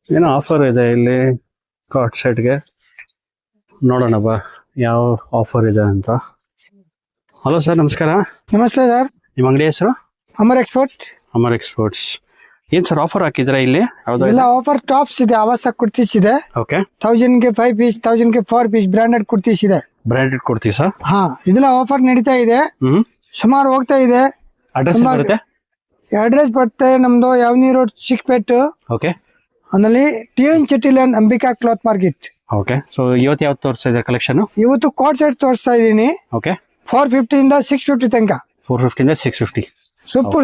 ಏನೋ ಆಫರ್ ಇದೆ ಇಲ್ಲಿ ಕಾರ್ಡ್ ಸೆಟ್ಗೆ. ನೋಡೋಣ ಬಾ ಯಾವ ಆಫರ್ ಇದೆ ಅಂತ. ಹಲೋ ಸರ್, ನಮಸ್ಕಾರ. ನಮಸ್ತೆ ಸರ್. ನಿಮ್ಮ ಅಂಗಡಿ ಹೆಸರು? ಅಮರ್ ಎಕ್ಸ್ಪೋರ್ಟ್. ಅಮರ್ ಎಕ್ಸ್ಪೋರ್ಟ್ಸ್. ಏನ್ ಸರ್ ಆಫರ್ ಹಾಕಿದ್ರಾ ಇಲ್ಲಿ? ಇಲ್ಲ, ಆಫರ್ ಟಾಪ್ಸ್ ಇದೆ, ಆವಾಸ ಕುರ್ತೀಸ್ ಇದೆ. ಓಕೆ. 1000 ಗೆ 5 ಪೀಸ್, 1000 ಗೆ 4 ಪೀಸ್ ಬ್ರಾಂಡೆಡ್ ಕುರ್ತೀಸ್ ಇದೆ. ಬ್ರಾಂಡೆಡ್ ಕೊಡ್ತೀವಿ ಸರ್. ಹಾ, ಇದೆಲ್ಲ ಆಫರ್ ನಡೀತಾ ಇದೆ. ಸುಮಾರು ಹೋಗ್ತಾ ಇದೆ. ಅಡ್ರೆಸ್ ಬರುತ್ತೆ? ಅಡ್ರೆಸ್ ಬರುತ್ತೆ ನಮ್ದು ಯಾವನಿ ರೋಡ್, ಚಿಕ್ಕಪೇಟೆ. ಓಕೆ. ಆಮೇಲೆ TN Chetty land, Ambika cloth market. Okay. So ಇವತ್ತು ಯಾವ್ದು ತೋರಿಸ್ತಾ ಇದ್ದಾರೆ ಕಲೆಕ್ಷನ್? ಇವತ್ತು ಕೋಟ್ ಸೆಟ್ ತೋರಿಸ್ತಾ ಇದೀನಿ. ಓಕೆ. 450 ಇಂದ 650 ತನಕ. 450 ಇಂದ 650.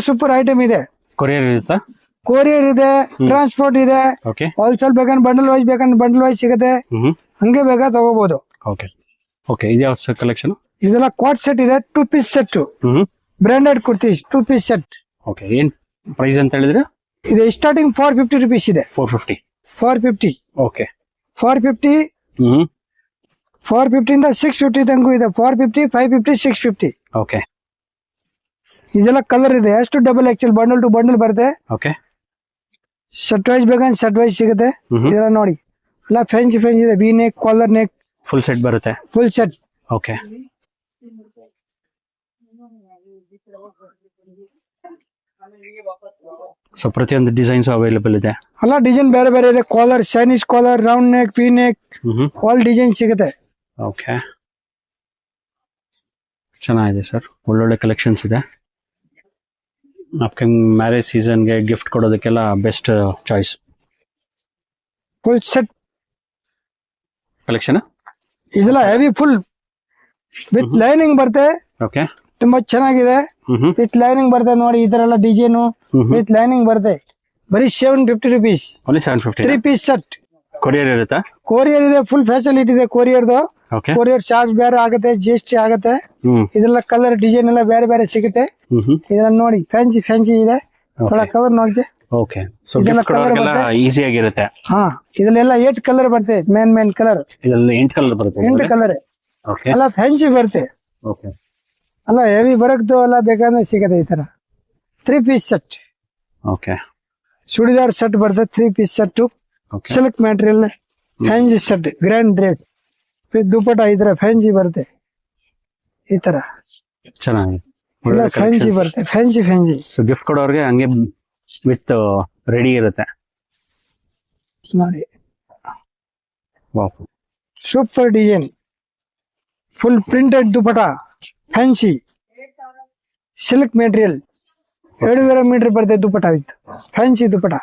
ಸೂಪರ್ ಐಟಮ್ ಇದೆ. ಕೊರಿಯರ್ ಇರುತ್ತಾ? ಕೊರಿಯರ್ ಇದೆ, ಟ್ರಾನ್ಸ್ಪೋರ್ಟ್ ಇದೆ. ಓಕೆ. ಹೋಲ್ಸೇಲ್ ಬೇಕಂದ್ರೆ ಬಂಡಲ್ ವೈಸ್ ಬೇಕಂದ್ರೆ ಬಂಡಲ್ ವೈಸ್ ಸಿಗುತ್ತೆ. ಹಂಗೆ ಬೇಕಾ ತಗೋಬಹುದು. ಓಕೆ. ಓಕೆ. ಇದು ಯಾವ ಸರ್ ಕಲೆಕ್ಷನ್? ಇದೆಲ್ಲ ಕೋಟ್ ಸೆಟ್ ಇದೆ, 2 piece set, branded kurtis 2 piece set. Okay. ಏನ್ ಪ್ರೈಸ್ ಅಂತ ಹೇಳಿದ್ರೆ? ಇದು ಸ್ಟಾರ್ಟಿಂಗ್ 450 rupees ಇದೆ. 450. 450. ಓಕೆ. 450. 450 ಇಂದ 650 ತನಕ ಇದೆ. 450, 550, 650. ಓಕೆ. ಇದೆಲ್ಲ ಕಲರ್ ಇದೆ. ಎಷ್ಟು double XL bundle to bundle ಬರುತ್ತೆ. ಓಕೆ. ಸೆಟ್ ವೈಸ್ ಬೇಕಂದ್ರೆ ಸೆಟ್ ವೈಸ್ ಸಿಗುತ್ತೆ. ಇದೆಲ್ಲ ನೋಡಿ, ಎಲ್ಲ ಫ್ಯಾನ್ಸಿ ಇದೆ. V neck, collar neck, full set ಬರುತ್ತೆ. Full set. ಓಕೆ. ಸೊ ಪ್ರತಿಯೊಂದು ಡಿಸೈನ್ಸ್ ಅವೈಲೇಬಲ್ ಇದೆ. ಎಲ್ಲ ಡಿಸೈನ್ ಬೇರೆ ಬೇರೆ ಇದೆ. Collar, Chinese collar, round neck, V neck, all design ಸಿಗುತ್ತೆ. ಓಕೆ. ಚೆನ್ನಾಗಿದೆ ಸರ್, ಒಳ್ಳೊಳ್ಳೆ ಕಲೆಕ್ಷನ್ಸ್ ಇದೆ. ಅಪ್ಕಮಿಂಗ್ ಮ್ಯಾರೇಜ್ ಸೀಸನ್ಗೆ ಗಿಫ್ಟ್ ಕೊಡೋದಕ್ಕೆಲ್ಲ best choice. Full set collection ಇದೆಲ್ಲ ಹೆವಿ ಫುಲ್ ವಿತ್ ಲೈನಿಂಗ್ ಬರುತ್ತೆ. ಓಕೆ. ತುಂಬಾ ಚೆನ್ನಾಗಿದೆ. ವಿತ್ ಲೈನಿಂಗ್ ಬರುತ್ತೆ ನೋಡಿ. ಈ ತರ ಎಲ್ಲ ಡಿಸೈನ್ ವಿತ್ ಲೈನಿಂಗ್ ಬರುತ್ತೆ. ಬರೀ 750 rupees. Only 750. 3 piece set. Courier ಇರುತ್ತಾ? ಕೊರಿಯರ್ ಇದೆ, ಫುಲ್ ಫೆಸಿಲಿಟಿ ಇದೆ ಕೊರಿಯರ್ದು. ಓಕೆ. ಕೊರಿಯರ್ ಚಾರ್ಜ್ ಬೇರೆ ಆಗುತ್ತೆ, GST ಆಗುತ್ತೆ. ಇದೆಲ್ಲ ಕಲರ್ ಡಿಸೈನ್ ಎಲ್ಲ ಬೇರೆ ಬೇರೆ ಸಿಗುತ್ತೆ. ಇದೆಲ್ಲ ನೋಡಿ, ಫ್ಯಾನ್ಸಿ ಇದೆ. ಥೋड़ा ಕಲರ್ ನೋಡಿ. ಓಕೆ. ಸೊ ಗಿಫ್ಟ್ ಕೊಡೋರಿಗೆಲ್ಲ ಈಜಿ ಆಗಿರುತ್ತೆ. ಹಾ, ಇದೆಲ್ಲ 8 ಕಲರ್ ಬರುತ್ತೆ. ಮೇನ್ ಕಲರ್ ಇದೆಲ್ಲ 8 ಕಲರ್ ಬರುತ್ತೆ. 8 ಕಲರ್. ಓಕೆ. ಎಲ್ಲ ಫ್ಯಾನ್ಸಿ ಬರುತ್ತೆ. ಓಕೆ. ಅಲ್ಲ ಹೆವಿ ಬರಕ್ದು ಎಲ್ಲ ಬೇಕಾದ್ರೆ ಸಿಗುತ್ತೆ. ಈ ತರ 3 piece set. Okay. Churidar set ಬರುತ್ತೆ, 3 piece set. Silk material, fancy set, grand rate. Dupatta ಇದ್ರೆ ಫ್ಯಾನ್ಸಿ ಬರುತ್ತೆ. ಈ ತರ ಚೆನ್ನಾಗಿದೆ. ಎಲ್ಲ ಫ್ಯಾನ್ಸಿ ಬರುತ್ತೆ. ಫ್ಯಾನ್ಸಿ ಸೊ ಗಿಫ್ಟ್ ಕೊಡೋರ್ಗೆ ಹಂಗೆ ವಿತ್ ರೆಡಿ ಇರುತ್ತೆ ನೋಡಿ. Wow, super design, full printed dupatta, fancy silk material. 2.5 metre ಬರುತ್ತೆ ದುಪ್ಪಟ ವಿತ್ ಫ್ಯಾನ್ಸಿ ದುಪ್ಪಟ.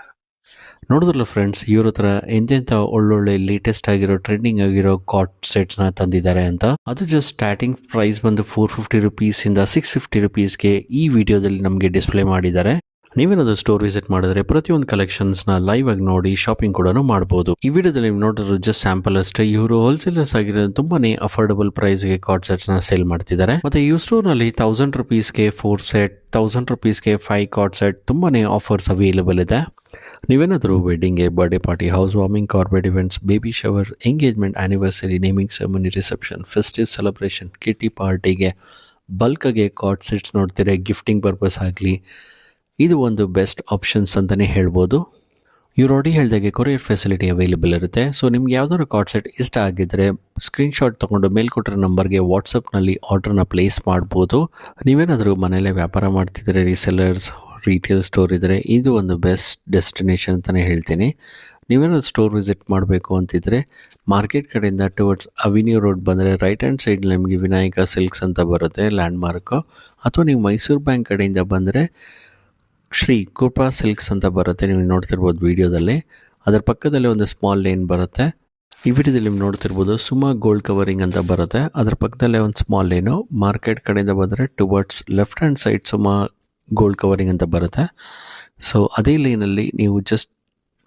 ನೋಡಿದ್ರಲ್ಲ ಫ್ರೆಂಡ್ಸ್, ಇವ್ರ ಹತ್ರ ಎಂತೆಂಥ ಒಳ್ಳೊಳ್ಳೆ ಲೇಟೆಸ್ಟ್ ಆಗಿರೋ ಟ್ರೆಂಡಿಂಗ್ ಆಗಿರೋ ಕಾಟ್ ಸೆಟ್ಸ್ನ ತಂದಿದ್ದಾರೆ ಅಂತ. ಅದು ಜಸ್ಟ್ ಸ್ಟಾರ್ಟಿಂಗ್ ಪ್ರೈಸ್ ಬಂದು 450 rupees ಇಂದ 650 rupeesಗೆ ಈ ವಿಡಿಯೋದಲ್ಲಿ ನಮಗೆ ಡಿಸ್ಪ್ಲೇ ಮಾಡಿದ್ದಾರೆ. ನೀವೇನಾದ್ರು ಸ್ಟೋರ್ ವಿಸಿಟ್ ಮಾಡಿದ್ರೆ ಪ್ರತಿಯೊಂದು ಕಲೆಕ್ಷನ್ಸ್ನ ಲೈವ್ ಆಗಿ ನೋಡಿ ಶಾಪಿಂಗ್ ಕೂಡ ಮಾಡ್ಬೋದು. ಈ ವಿಡಿಯೋದಲ್ಲಿ ನೀವು ನೋಡಿದ್ರೆ ಜಸ್ಟ್ ಸ್ಯಾಂಪಲ್ ಅಷ್ಟೇ. ಇವರು ಹೋಲ್ಸೇಲರ್ಸ್ ಆಗಿರೋ ತುಂಬಾನೇ ಅಫೋರ್ಡಬಲ್ ಪ್ರೈಸ್ಗೆ ಕಾರ್ಡ್ ಸೆಟ್ಸ್ನ ಸೇಲ್ ಮಾಡ್ತಿದ್ದಾರೆ. ಮತ್ತೆ ಈ ಸ್ಟೋರ್ನಲ್ಲಿ 1000 rupeesಗೆ 4 ಸೆಟ್, 1000 rupeesಗೆ 5 ಕಾರ್ಡ್ ಸೆಟ್ ತುಂಬಾನೇ ಆಫರ್ಸ್ ಅವೈಲೇಬಲ್ ಇದೆ. ನೀವೇನಾದರೂ ವೆಡ್ಡಿಂಗ್ಗೆ, birthday party, house warming, corporate events, baby shower, engagement, anniversary, naming ceremony, reception, festive celebration, kitty ಪಾರ್ಟಿಗೆ ಬಲ್ಕ್ಗೆ ಕಾರ್ಡ್ ಸೆಟ್ಸ್ ನೋಡ್ತೀರಾ, ಗಿಫ್ಟಿಂಗ್ ಪರ್ಪಸ್ ಆಗಲಿ, ಇದು ಒಂದು ಬೆಸ್ಟ್ ಆಪ್ಷನ್ಸ್ ಅಂತಲೇ ಹೇಳ್ಬೋದು. ಇವ್ರು ಆಲ್ರೆಡಿ ಹೇಳಿದಾಗೆ ಕೊರಿಯರ್ ಫೆಸಿಲಿಟಿ ಅವೈಲೇಬಲ್ ಇರುತ್ತೆ. ಸೊ ನಿಮ್ಗೆ ಯಾವ್ದಾದ್ರು ಕಾರ್ಡ್ ಸೆಟ್ ಇಷ್ಟ ಆಗಿದ್ದರೆ ಸ್ಕ್ರೀನ್ಶಾಟ್ ತೊಗೊಂಡು ಮೇಲ್ ಕೊಟ್ಟಿರೋ ನಂಬರ್ಗೆ ವಾಟ್ಸಪ್ನಲ್ಲಿ ಆರ್ಡ್ರನ್ನ ಪ್ಲೇಸ್ ಮಾಡ್ಬೋದು. ನೀವೇನಾದರೂ ಮನೇಲೇ ವ್ಯಾಪಾರ ಮಾಡ್ತಿದ್ರೆ, ರೀಸೆಲ್ಲರ್ಸ್, ರಿಟೇಲ್ ಸ್ಟೋರ್ ಇದ್ದರೆ ಇದು ಒಂದು ಬೆಸ್ಟ್ ಡೆಸ್ಟಿನೇಷನ್ ಅಂತಲೇ ಹೇಳ್ತೀನಿ. ನೀವೇನಾದ್ರು ಸ್ಟೋರ್ ವಿಸಿಟ್ ಮಾಡಬೇಕು ಅಂತಿದ್ರೆ ಮಾರ್ಕೆಟ್ ಕಡೆಯಿಂದ ಟುವರ್ಡ್ಸ್ ಅವಿನ್ಯೂ ರೋಡ್ ಬಂದರೆ ರೈಟ್ ಹ್ಯಾಂಡ್ ಸೈಡ್ ನಿಮಗೆ ವಿನಾಯಕ ಸಿಲ್ಕ್ಸ್ ಅಂತ ಬರುತ್ತೆ ಲ್ಯಾಂಡ್ ಮಾರ್ಕು. ಅಥವಾ ನೀವು ಮೈಸೂರು ಬ್ಯಾಂಕ್ ಕಡೆಯಿಂದ ಬಂದರೆ ಶ್ರೀ ಕೃಪಾ ಸಿಲ್ಕ್ಸ್ ಅಂತ ಬರುತ್ತೆ. ನೀವು ನೋಡ್ತಿರ್ಬೋದು ವಿಡಿಯೋದಲ್ಲಿ. ಅದರ ಪಕ್ಕದಲ್ಲಿ ಒಂದು ಸ್ಮಾಲ್ ಲೇನ್ ಬರುತ್ತೆ. ಈ ವಿಡಿಯೋದಲ್ಲಿ ನೀವು ನೋಡ್ತಿರ್ಬೋದು ಸುಮಾ ಗೋಲ್ಡ್ ಕವರಿಂಗ್ ಅಂತ ಬರುತ್ತೆ. ಅದರ ಪಕ್ಕದಲ್ಲೇ ಒಂದು ಸ್ಮಾಲ್ ಲೇನು. ಮಾರ್ಕೆಟ್ ಕಡೆಯಿಂದ ಬಂದರೆ towards left hand side Suma gold covering ಅಂತ ಬರುತ್ತೆ. ಸೊ ಅದೇ ಲೈನಲ್ಲಿ ನೀವು ಜಸ್ಟ್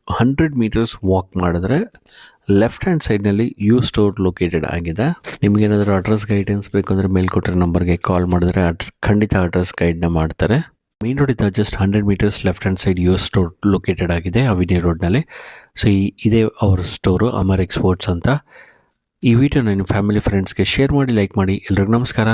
100 meters ವಾಕ್ ಮಾಡಿದ್ರೆ ಲೆಫ್ಟ್ ಹ್ಯಾಂಡ್ ಸೈಡ್ನಲ್ಲಿ ಯು ಸ್ಟೋರ್ ಲೊಕೇಟೆಡ್ ಆಗಿದೆ. ನಿಮಗೇನಾದರೂ ಅಡ್ರೆಸ್ ಗೈಡೆನ್ಸ್ ಬೇಕು ಅಂದರೆ ಮೇಲ್ ಕೊಟ್ಟಿರೋ ನಂಬರ್ಗೆ ಕಾಲ್ ಮಾಡಿದ್ರೆ ಖಂಡಿತ ಅಡ್ರೆಸ್ ಗೈಡ್ನ ಮಾಡ್ತಾರೆ. ಮೇನ್ ರೋಡಿಂದ just 100 meters left hand side you store located ಆಗಿದೆ ಅವಿನ್ಯೂ ರೋಡ್ನಲ್ಲಿ. ಸೊ ಇದೇ ಅವ್ರ ಸ್ಟೋರು, ಅಮರ್ ಎಕ್ಸ್ಪೋರ್ಟ್ಸ್ ಅಂತ. ಈ ವಿಡಿಯೋನ ನಿಮ್ಮ ಫ್ಯಾಮಿಲಿ ಫ್ರೆಂಡ್ಸ್ಗೆ ಶೇರ್ ಮಾಡಿ, ಲೈಕ್ ಮಾಡಿ. ಎಲ್ರಿಗೂ ನಮಸ್ಕಾರ.